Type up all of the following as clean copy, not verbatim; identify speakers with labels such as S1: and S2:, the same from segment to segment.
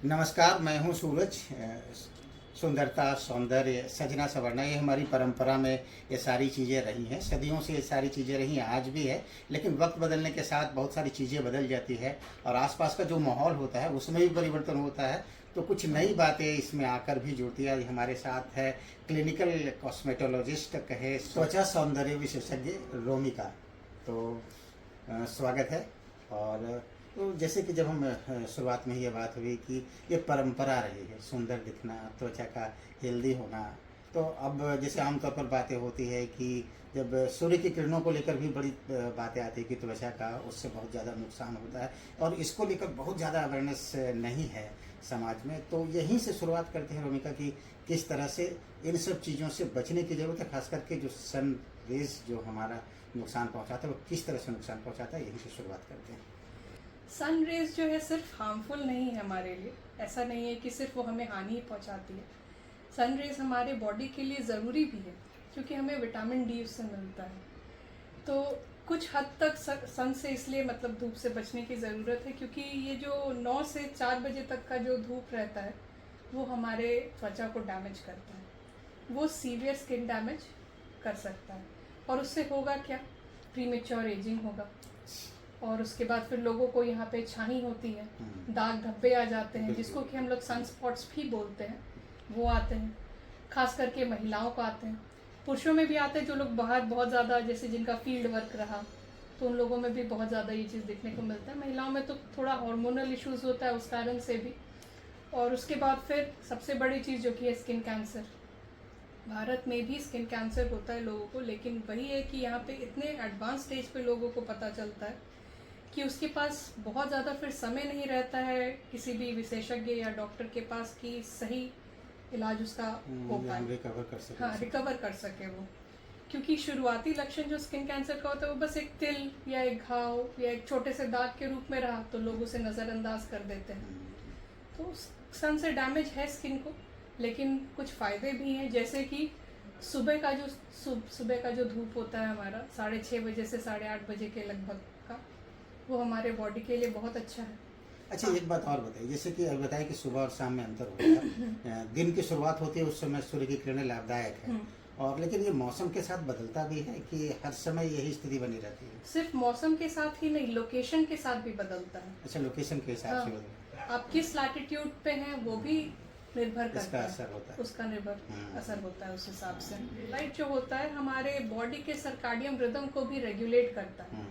S1: नमस्कार, मैं हूँ सूरज। सुंदरता, सौंदर्य, सजना संवरना ये हमारी परंपरा में ये सारी चीज़ें रही हैं, सदियों से ये सारी चीज़ें रही हैं, आज भी है। लेकिन वक्त बदलने के साथ बहुत सारी चीज़ें बदल जाती है और आसपास का जो माहौल होता है उसमें भी परिवर्तन होता है। तो कुछ नई बातें इसमें आकर भी जुड़ती है। हमारे साथ है क्लिनिकल कॉस्मेटोलॉजिस्ट कहे त्वचा सौंदर्य विशेषज्ञ रोमिका। तो स्वागत है। और तो जैसे कि जब हम शुरुआत में ही ये बात हुई कि ये परंपरा रही है, सुंदर दिखना, त्वचा का हेल्दी होना। तो अब जैसे आमतौर पर बातें होती है कि जब सूर्य की किरणों को लेकर भी बड़ी बातें आती है कि त्वचा का उससे बहुत ज़्यादा नुकसान होता है और इसको लेकर बहुत ज़्यादा अवेयरनेस नहीं है समाज में। तो यहीं से शुरुआत करते हैं रोमिका कि किस तरह से इन सब चीज़ों से बचने की ज़रूरत है, खास करके जो सन रेज जो हमारा नुकसान पहुंचाता है वो किस तरह से नुकसान पहुंचाता है, यहीं से शुरुआत करते हैं।
S2: सन रेज जो है सिर्फ हार्मफुल नहीं है हमारे लिए, ऐसा नहीं है कि सिर्फ वो हमें हानि ही पहुंचाती है। सन रेज हमारे बॉडी के लिए ज़रूरी भी है क्योंकि हमें विटामिन डी उससे मिलता है। तो कुछ हद तक सन से इसलिए मतलब धूप से बचने की ज़रूरत है क्योंकि ये जो 9 से 4 बजे तक का जो धूप रहता है वो हमारे त्वचा को डैमेज करता है। वो सीवियर स्किन डैमेज कर सकता है और उससे होगा क्या, प्रीमेच्योर एजिंग होगा और उसके बाद फिर लोगों को यहाँ पे छानी होती है, दाग धब्बे आ जाते हैं जिसको कि हम लोग सन स्पॉट्स भी बोलते हैं, वो आते हैं। खास करके महिलाओं को आते हैं, पुरुषों में भी आते हैं जो लोग बाहर बहुत ज़्यादा जैसे जिनका फील्ड वर्क रहा तो उन लोगों में भी बहुत ज़्यादा ये चीज़ देखने को मिलता है। महिलाओं में तो थोड़ा हार्मोनल इश्यूज़ होता है उस कारण से भी। और उसके बाद फिर सबसे बड़ी चीज़ जो कि है स्किन कैंसर। भारत में भी स्किन कैंसर होता है लोगों को, लेकिन वही है कि यहाँ पे इतने एडवांस स्टेज पे लोगों को पता चलता है कि उसके पास बहुत ज़्यादा फिर समय नहीं रहता है किसी भी विशेषज्ञ या डॉक्टर के पास कि सही इलाज उसका हो पाए,
S1: रिकवर कर सके।
S2: हाँ रिकवर कर सके वो। क्योंकि शुरुआती लक्षण जो स्किन कैंसर का होता है वो बस एक तिल या एक घाव या एक छोटे से दाग के रूप में रहा तो लोग उसे नज़रअंदाज कर देते हैं। तो सन से डैमेज है स्किन को, लेकिन कुछ फ़ायदे भी हैं जैसे कि सुबह का जो धूप होता है हमारा 6:30 बजे से 8:30 बजे के लगभग का, वो हमारे बॉडी के लिए बहुत अच्छा है।
S1: अच्छा, एक बात और बताइए, जैसे कि अभी बताया कि सुबह और शाम में अंतर होता है। दिन की शुरुआत होती है उस समय सूर्य की किरणें लाभदायक है और लेकिन ये मौसम के साथ बदलता भी है कि हर समय यही स्थिति बनी रहती है?
S2: सिर्फ मौसम के साथ ही नहीं, लोकेशन के साथ भी बदलता है।
S1: अच्छा, लोकेशन के हिसाब
S2: हाँ,
S1: से बदलता है।
S2: आप किस लैटिट्यूड पे हैं वो भी निर्भर करता
S1: इसका
S2: है,
S1: असर होता है।
S2: उसका असर होता है उस हिसाब से। लाइट जो होता है हमारे बॉडी के सर्काडियम रिदम को भी रेगुलेट करता है।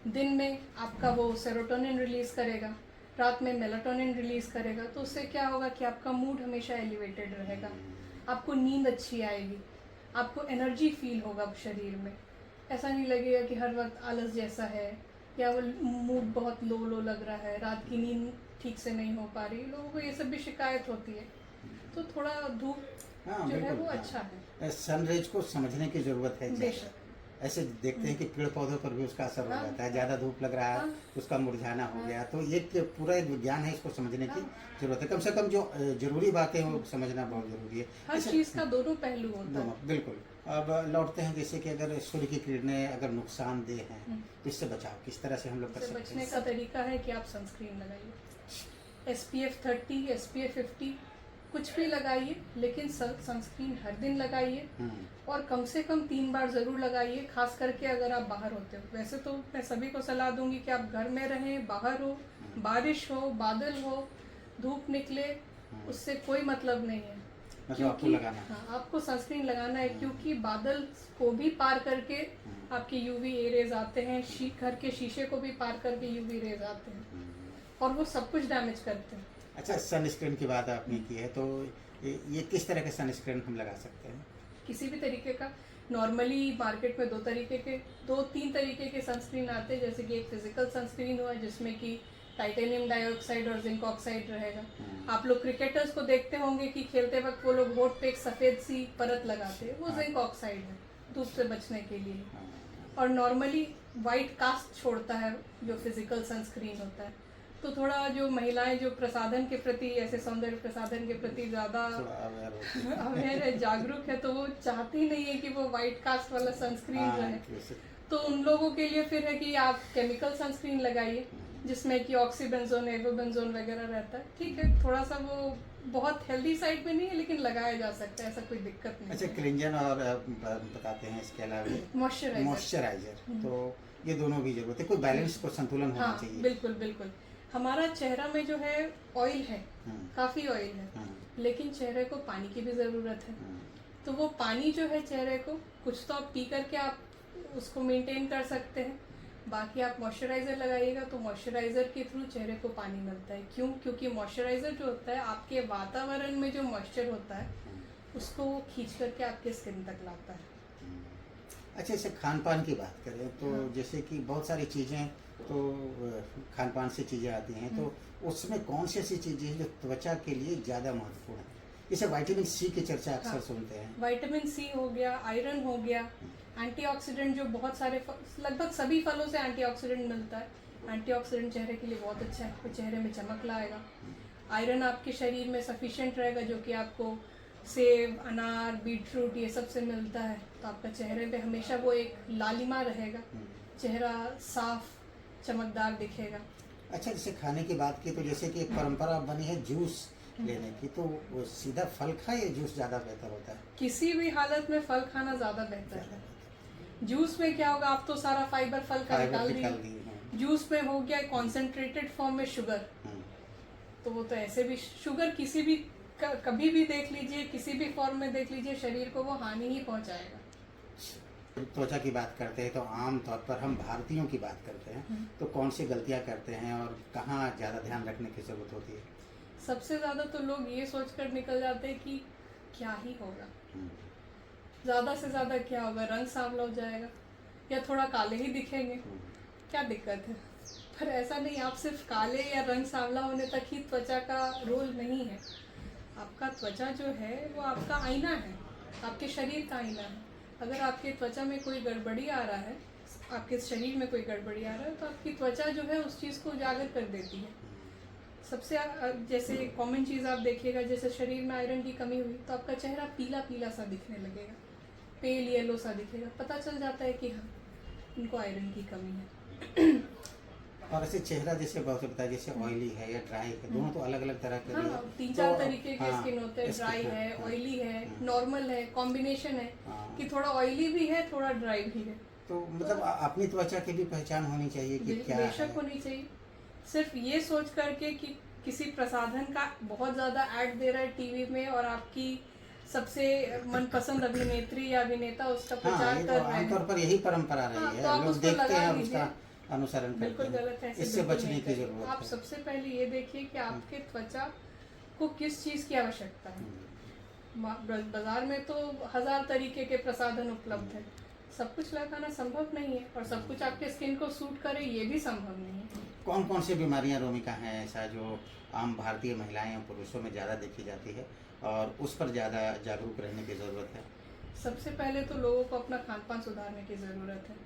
S2: दिन में आपका वो सेरोटोनिन रिलीज करेगा, रात में मेलाटोनिन रिलीज करेगा, तो उससे क्या होगा कि आपका मूड हमेशा एलिवेटेड रहेगा, आपको नींद अच्छी आएगी, आपको एनर्जी फील होगा शरीर में। ऐसा नहीं लगेगा कि हर वक्त आलस जैसा है या वो मूड बहुत लो लो लग रहा है, रात की नींद ठीक से नहीं हो पा रही। लोगों को ये सब भी शिकायत होती है, तो थोड़ा धूप जो है वो अच्छा है।
S1: सनराइज को समझने की जरूरत है।
S2: बेशक
S1: ऐसे देखते हैं कि पेड़ पौधों पर भी उसका असर हो जाता है, ज़्यादा धूप लग रहा है उसका मुरझाना हो गया। तो ये पूरा एक विज्ञान है, इसको समझने की जरूरत है। कम से कम जो जरूरी बातें हैं वो समझना बहुत जरूरी है।
S2: हर चीज़ का दोनों पहलू होता है।
S1: बिल्कुल। अब लौटते हैं, जैसे कि अगर सूर्य की किरणें अगर नुकसानदेह हैं तो इससे बचाव किस तरह से हम लोग कर सकते हैं?
S2: बचने का तरीका है कि आप सनस्क्रीन लगाइए, SPF 30, SPF 50 कुछ भी लगाइए, लेकिन सनस्क्रीन हर दिन लगाइए और कम से कम 3 बार ज़रूर लगाइए, खास करके अगर आप बाहर होते हो। वैसे तो मैं सभी को सलाह दूंगी कि आप घर में रहें, बाहर हो, बारिश हो, बादल हो, धूप निकले, उससे कोई मतलब नहीं है।
S1: मतलब आपको लगाना है।
S2: हाँ, आपको सनस्क्रीन लगाना है क्योंकि बादल को भी पार करके आपके UV रेज आते हैं, घर के शीशे को भी पार करके UV रेज आते हैं और वो सब कुछ डैमेज करते हैं।
S1: अच्छा, सनस्क्रीन की बात आपने की है, तो ये किस तरह के सनस्क्रीन हम लगा सकते हैं?
S2: किसी भी तरीके का। नॉर्मली मार्केट में 2-3 तरीके के सनस्क्रीन आते हैं, जैसे कि एक फिजिकल सनस्क्रीन हुआ जिसमें कि टाइटेनियम डाइऑक्साइड और जिंक ऑक्साइड रहेगा। आप लोग क्रिकेटर्स को देखते होंगे कि खेलते वक्त वो लोग होठ पे एक सफ़ेद सी परत लगाते हैं, वो जिंक ऑक्साइड है धूप से बचने के लिए। और नॉर्मली वाइट कास्ट छोड़ता है जो फिजिकल सनस्क्रीन होता है। तो थोड़ा जो महिलाएं जो प्रसाधन के प्रति, ऐसे सौंदर्य प्रसाधन के प्रति ज़्यादा अवेयर है, जागरूक है, तो वो चाहती नहीं है कि वो वाइट कास्ट वाला सनस्क्रीन रहे। तो उन लोगों के लिए फिर है कि आप केमिकल सनस्क्रीन लगाइए जिसमें कि ऑक्सीबेंजोन एवोबेंजोन वगैरह रहता है। ठीक है, थोड़ा सा वो बहुत हेल्दी साइड में नहीं है, लेकिन लगाया जा सकता है, ऐसा कोई दिक्कत नहीं
S1: अच्छा,
S2: है।
S1: क्लिंजन और बताते हैं इसके अलावा
S2: मॉइस्चराइजर।
S1: मॉइस्चराइजर, तो ये दोनों भी जरूरत है, कोई बैलेंस को संतुलन होना
S2: हाँ
S1: चाहिए।
S2: बिल्कुल बिल्कुल। हमारा चेहरा में जो है ऑयल है, काफ़ी ऑयल है, लेकिन चेहरे को पानी की भी ज़रूरत है। तो वो पानी जो है चेहरे को, कुछ तो आप पी करके आप उसको मेंटेन कर सकते हैं, बाकी आप मॉइस्चराइज़र लगाइएगा तो मॉइस्चराइज़र के थ्रू चेहरे को पानी मिलता है। क्यों? क्योंकि मॉइस्चराइज़र जो होता है आपके वातावरण में जो मॉइस्चर होता है उसको वो खींच करके आपके स्किन तक लाता है।
S1: अच्छा, इसे खान पान की बात करें तो जैसे कि बहुत सारी चीज़ें तो खान पान से चीज़ें आती हैं, तो उसमें कौन सी ऐसी चीज़ें हैं जो त्वचा के लिए ज़्यादा महत्वपूर्ण है? जैसे विटामिन सी की चर्चा अक्सर सुनते हैं।
S2: विटामिन सी हो गया, आयरन हो गया, एंटीऑक्सीडेंट जो बहुत सारे लगभग सभी फलों से एंटीऑक्सीडेंट मिलता है। एंटीऑक्सीडेंट चेहरे के लिए बहुत अच्छा है, वो चेहरे में चमक लाएगा। आयरन आपके शरीर में सफिशिएंट रहेगा, जो कि आपको सेब, अनार, बीटरूट ये सब से मिलता है, तो आपका चेहरे पे हमेशा वो एक लालिमा रहेगा, चेहरा साफ चमकदार दिखेगा।
S1: अच्छा, जैसे खाने की बात की तो जैसे कि एक परंपरा बनी है जूस लेने की, तो वो सीधा फल खाए या जूस ज़्यादा बेहतर होता है?
S2: किसी भी हालत में फल खाना ज़्यादा बेहतर है। जूस में क्या होगा, आप तो सारा फाइबर फल का निकाल दिए। जूस में हो गया कॉन्सेंट्रेटेड फॉर्म में शुगर, तो वो तो ऐसे भी शुगर किसी भी कभी भी देख लीजिए, किसी भी फॉर्म में देख लीजिए, शरीर को वो हानि ही पहुंचाएगा।
S1: त्वचा की बात करते हैं तो आम तौर पर हम भारतीयों की बात करते हैं, तो कौन सी गलतियां करते हैं और कहाँ ज़्यादा ध्यान रखने की ज़रूरत होती है?
S2: सबसे ज़्यादा तो लोग ये सोच कर निकल जाते हैं कि क्या ही होगा, ज़्यादा से ज़्यादा क्या होगा, रंग सांवला हो जाएगा या थोड़ा काले ही दिखेंगे, क्या दिक्कत है। पर ऐसा नहीं, आप सिर्फ काले या रंग सांवला होने तक ही त्वचा का रोल नहीं है। आपका त्वचा जो है वो आपका आईना है, आपके शरीर का आईना है। अगर आपके त्वचा में कोई गड़बड़ी आ रहा है, आपके शरीर में कोई गड़बड़ी आ रहा है, तो आपकी त्वचा जो है उस चीज़ को उजागर कर देती है। सबसे जैसे कॉमन चीज़ आप देखिएगा, जैसे शरीर में आयरन की कमी हुई तो आपका चेहरा पीला पीला सा दिखने लगेगा, पेल येलो सा दिखेगा, पता चल जाता है कि हाँ, इनको आयरन की कमी है।
S1: और ऐसे चेहरा जैसे बहुत बताया, जैसे ऑयली है या ड्राई है, दोनों तो अलग अलग तरह के
S2: हाँ, तीन चार तरीके के स्किन होते हैं, ड्राई है, ऑयली है, नॉर्मल है, कॉम्बिनेशन है कि थोड़ा ऑयली भी है, थोड़ा ड्राई भी है।
S1: तो मतलब अपनी त्वचा की भी पहचान होनी चाहिए कि क्या है।
S2: बेशक होनी चाहिए। सिर्फ ये सोच करके कि किसी प्रसाधन का बहुत ज़्यादा ऐड दे रहा है टीवी में और आपकी सबसे मनपसंद अभिनेत्री या अभिनेता उसका प्रचार कर रहे हैं,
S1: आमतौर पर यही परंपरा रही
S2: तो
S1: है,
S2: आप
S1: लोग
S2: उसको
S1: देखते
S2: लगा
S1: हैं और
S2: लीजिए।
S1: उसका अनुसरण
S2: बिल्कुल
S1: करते
S2: गलत है,
S1: हैं।
S2: ऐसे
S1: इससे
S2: बिल्कुल
S1: बचने
S2: नहीं
S1: की
S2: करें।
S1: जरूरत
S2: आप
S1: है।
S2: सबसे पहले ये देखिए कि आपके त्वचा को किस चीज़ की आवश्यकता है। बाजार में तो 1000 तरीके के प्रसाधन उपलब्ध है, सब कुछ लगाना संभव नहीं है और सब कुछ आपके स्किन को सूट करे ये भी संभव नहीं है।
S1: कौन कौन सी बीमारियां रोमिका हैं ऐसा जो आम भारतीय महिलाएं और पुरुषों में ज़्यादा देखी जाती है और उस पर ज़्यादा जागरूक रहने की ज़रूरत है?
S2: सबसे पहले तो लोगों को अपना खान पान सुधारने की ज़रूरत है।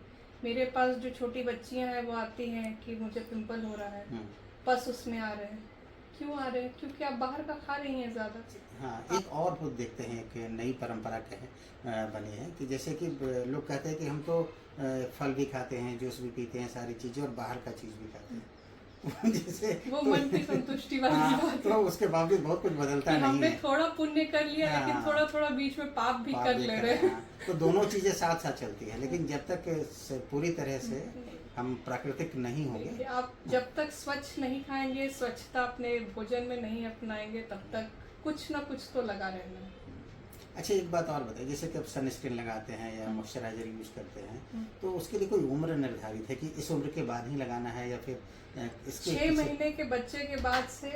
S2: मेरे पास जो छोटी बच्चियां हैं वो आती हैं कि मुझे पिंपल हो रहा है, पस उसमें आ रहे हैं। क्यों आ रहे हैं? क्योंकि आप बाहर का खा रही हैं ज़्यादा।
S1: हाँ, एक और खुद देखते हैं कि नई परंपरा बनी है कि जैसे कि लोग कहते हैं कि हम तो फल भी खाते हैं, जूस भी पीते हैं, सारी चीज़ें, और बाहर का चीज़ भी खाते हैं। जैसे
S2: वो मन की संतुष्टि वाली बात है।
S1: तो उसके बावजूद बहुत कुछ बदलता नहीं
S2: हमने
S1: है।
S2: थोड़ा पुण्य कर लिया, लेकिन थोड़ा थोड़ा बीच में पाप भी कर ले रहे हैं।
S1: तो दोनों चीज़ें साथ साथ चलती हैं, लेकिन जब तक पूरी तरह से हम प्राकृतिक नहीं होंगे,
S2: आप जब तक स्वच्छ नहीं खाएंगे, स्वच्छता अपने भोजन में नहीं अपनाएंगे, तब तक कुछ ना कुछ तो लगा रहना है।
S1: अच्छा, एक बात और बताइए, जैसे कि आप सनस्क्रीन लगाते हैं या मॉइस्चराइजर यूज करते हैं, तो उसके लिए कोई उम्र निर्धारित है कि इस उम्र के बाद ही लगाना है या फिर इसके
S2: 6 महीने के बच्चे के बाद से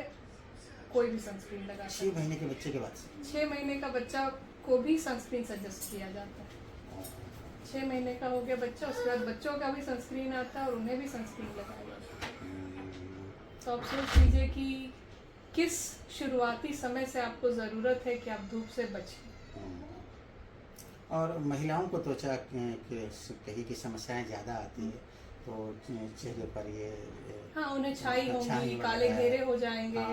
S2: कोई भी सनस्क्रीन लगा?
S1: 6 महीने के बच्चे के बाद से
S2: 6 महीने का बच्चा को भी सनस्क्रीन सजेस्ट किया जाता है। 6 महीने का हो गया बच्चा, उसके बाद बच्चों का भी सनस्क्रीन आता है और उन्हें भी सनस्क्रीन लगाया जाता है। तो आप सोच लीजिए कि किस शुरुआती समय से आपको ज़रूरत है कि आप धूप से बचें।
S1: और महिलाओं को त्वचा कहीं की समस्याएं ज़्यादा आती है, तो चेहरे पर ये
S2: हाँ, उन्हें छाई होंगी, काले घेरे हो जाएंगे।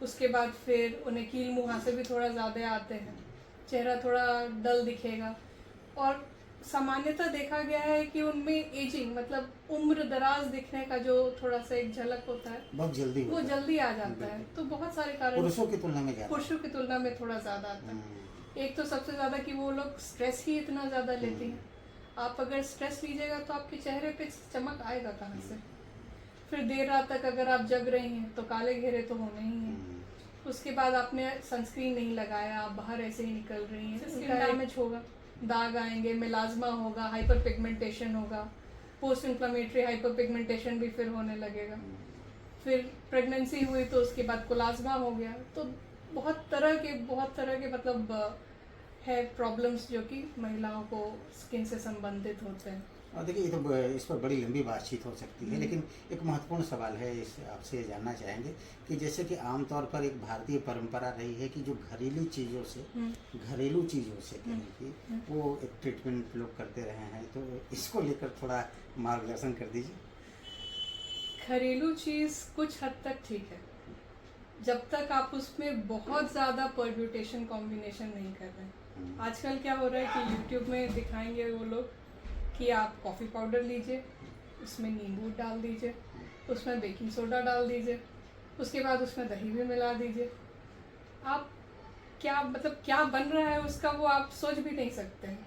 S2: उसके बाद फिर उन्हें कील मुहासे भी थोड़ा ज़्यादा आते हैं, चेहरा थोड़ा डल दिखेगा। और सामान्यतः देखा गया है कि उनमें एजिंग मतलब उम्र दराज दिखने का जो थोड़ा सा एक झलक होता है
S1: बहुत जल्दी
S2: वो
S1: होता है।
S2: जल्दी आ जाता है। तो बहुत सारे कारण
S1: पुरुषों की तुलना में ज़्यादा।
S2: पुरुषों की तुलना में थोड़ा ज़्यादा आता है।
S1: हम्म,
S2: एक तो सबसे ज़्यादा कि वो लोग स्ट्रेस ही इतना ज़्यादा लेते हैं। आप अगर स्ट्रेस लीजिएगा तो आपके चेहरे पे चमक आएगा कहाँ से। फिर देर रात तक अगर आप जग रही हैं तो काले घेरे तो होने ही हैं। उसके बाद आपने सनस्क्रीन नहीं लगाया, आप बाहर ऐसे ही निकल रही हैं, स्किन डैमेज होगा, दाग आएंगे, मेलाज्मा होगा, हाइपर पिगमेंटेशन होगा, पोस्ट इन्फ्लेमेटरी हाइपर पिगमेंटेशन भी फिर होने लगेगा। फिर प्रेगनेंसी हुई तो उसके बाद कोलाज्मा हो गया। तो बहुत तरह के मतलब है प्रॉब्लम्स जो कि महिलाओं को स्किन से संबंधित होते हैं।
S1: और देखिए ये तो इस पर बड़ी लंबी बातचीत हो सकती है, लेकिन एक महत्वपूर्ण सवाल है, इस आपसे जानना चाहेंगे कि जैसे कि आमतौर पर एक भारतीय परंपरा रही है कि जो घरेलू चीज़ों से कहें कि वो एक ट्रीटमेंट लोग करते रहे हैं, तो इसको लेकर थोड़ा मार्गदर्शन कर दीजिए।
S2: घरेलू चीज़ कुछ हद तक ठीक है, जब तक आप उसमें बहुत ज़्यादा परम्यूटेशन कॉम्बिनेशन नहीं कर रहे हैं। आजकल क्या हो रहा है कि यूट्यूब में दिखाएंगे वो लोग कि आप कॉफ़ी पाउडर लीजिए, उसमें नींबू डाल दीजिए, उसमें बेकिंग सोडा डाल दीजिए, उसके बाद उसमें दही भी मिला दीजिए। आप क्या मतलब क्या बन रहा है उसका वो आप सोच भी नहीं सकते हैं,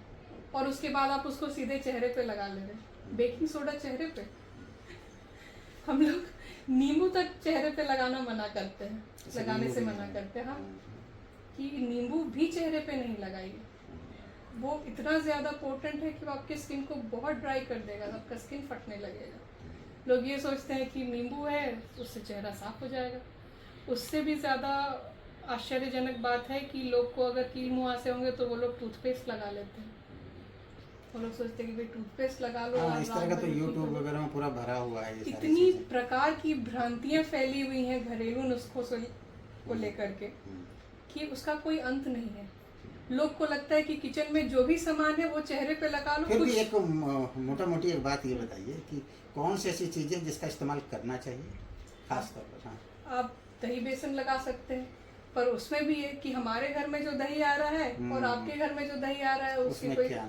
S2: और उसके बाद आप उसको सीधे चेहरे पे लगा ले रहे हैं। बेकिंग सोडा चेहरे पे, हम लोग नींबू तक चेहरे पे लगाना मना करते हैं, लगाने से मना करते हैं। हाँ, कि नींबू भी चेहरे पे नहीं लगाइए, वो इतना ज़्यादा पोटेंट है कि वो आपके स्किन को बहुत ड्राई कर देगा, आपका स्किन फटने लगेगा। लोग ये सोचते हैं कि नींबू है उससे चेहरा साफ हो जाएगा। उससे भी ज़्यादा आश्चर्यजनक बात है कि लोग को अगर कील मुहासे होंगे तो वो लोग टूथपेस्ट लगा लेते हैं। वो लोग सोचते हैं कि भाई टूथपेस्ट लगा लो।
S1: हाँ, इस तरह का तो यूट्यूब वगैरह में पूरा भरा हुआ है ये सारी
S2: इतनी
S1: चीज़ें।
S2: प्रकार की भ्रांतियां फैली हुई हैं घरेलू नुस्खों से को लेकर के कि उसका कोई अंत नहीं है। लोग को लगता है कि किचन में जो भी सामान है वो चेहरे पे लगा लो।
S1: फिर भी एक मोटा मोटी एक बात ये बताइए कि कौन सी ऐसी चीज़ें जिसका इस्तेमाल करना चाहिए खास तौर पर। हाँ,
S2: आप दही बेसन लगा सकते हैं, पर उसमें भी है कि हमारे घर में जो दही आ रहा है और आपके घर में जो दही आ रहा है उसमें कोई क्या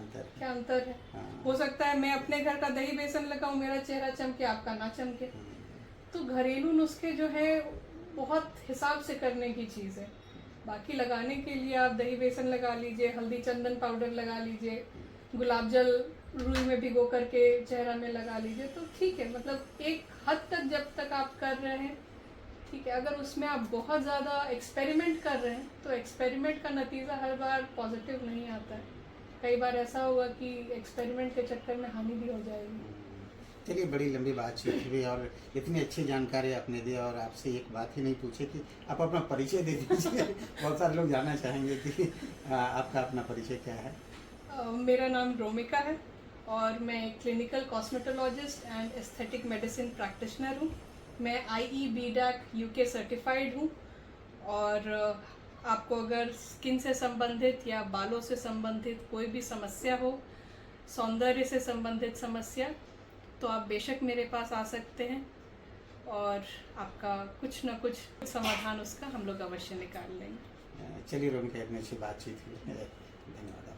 S2: अंतर है।
S1: हाँ।
S2: हो सकता है मैं अपने घर का दही बेसन लगाऊं, मेरा चेहरा चमके, आपका ना चमके। तो घरेलू नुस्खे जो है बहुत हिसाब से करने की चीज़ है। बाकी लगाने के लिए आप दही बेसन लगा लीजिए, हल्दी चंदन पाउडर लगा लीजिए, गुलाब जल रुई में भिगो करके चेहरा में लगा लीजिए, तो ठीक है। मतलब एक हद तक जब तक आप कर रहे हैं ठीक है। अगर उसमें आप बहुत ज़्यादा एक्सपेरिमेंट कर रहे हैं तो एक्सपेरिमेंट का नतीजा हर बार पॉजिटिव नहीं आता है। कई बार ऐसा हुआ कि एक्सपेरिमेंट के चक्कर में हानि भी हो जाएगी।
S1: चलिए, बड़ी लंबी बातचीत हुई और इतनी अच्छी जानकारी आपने दी, और आपसे एक बात ही नहीं पूछे कि आप अपना परिचय दे दीजिए। बहुत सारे लोग जानना चाहेंगे कि आपका अपना परिचय क्या है।
S2: मेरा नाम रोमिका है और मैं clinical cosmetologist and aesthetic medicine practitioner हूँ। मैं IEBDAC UK सर्टिफाइड हूँ। और आपको अगर स्किन से संबंधित या बालों से संबंधित कोई भी समस्या हो, सौंदर्य से संबंधित समस्या, तो आप बेशक मेरे पास आ सकते हैं और आपका कुछ ना कुछ समाधान उसका हम लोग अवश्य निकाल लेंगे।
S1: चलिए रोमिका, इतनी अच्छी बातचीत हुई, धन्यवाद।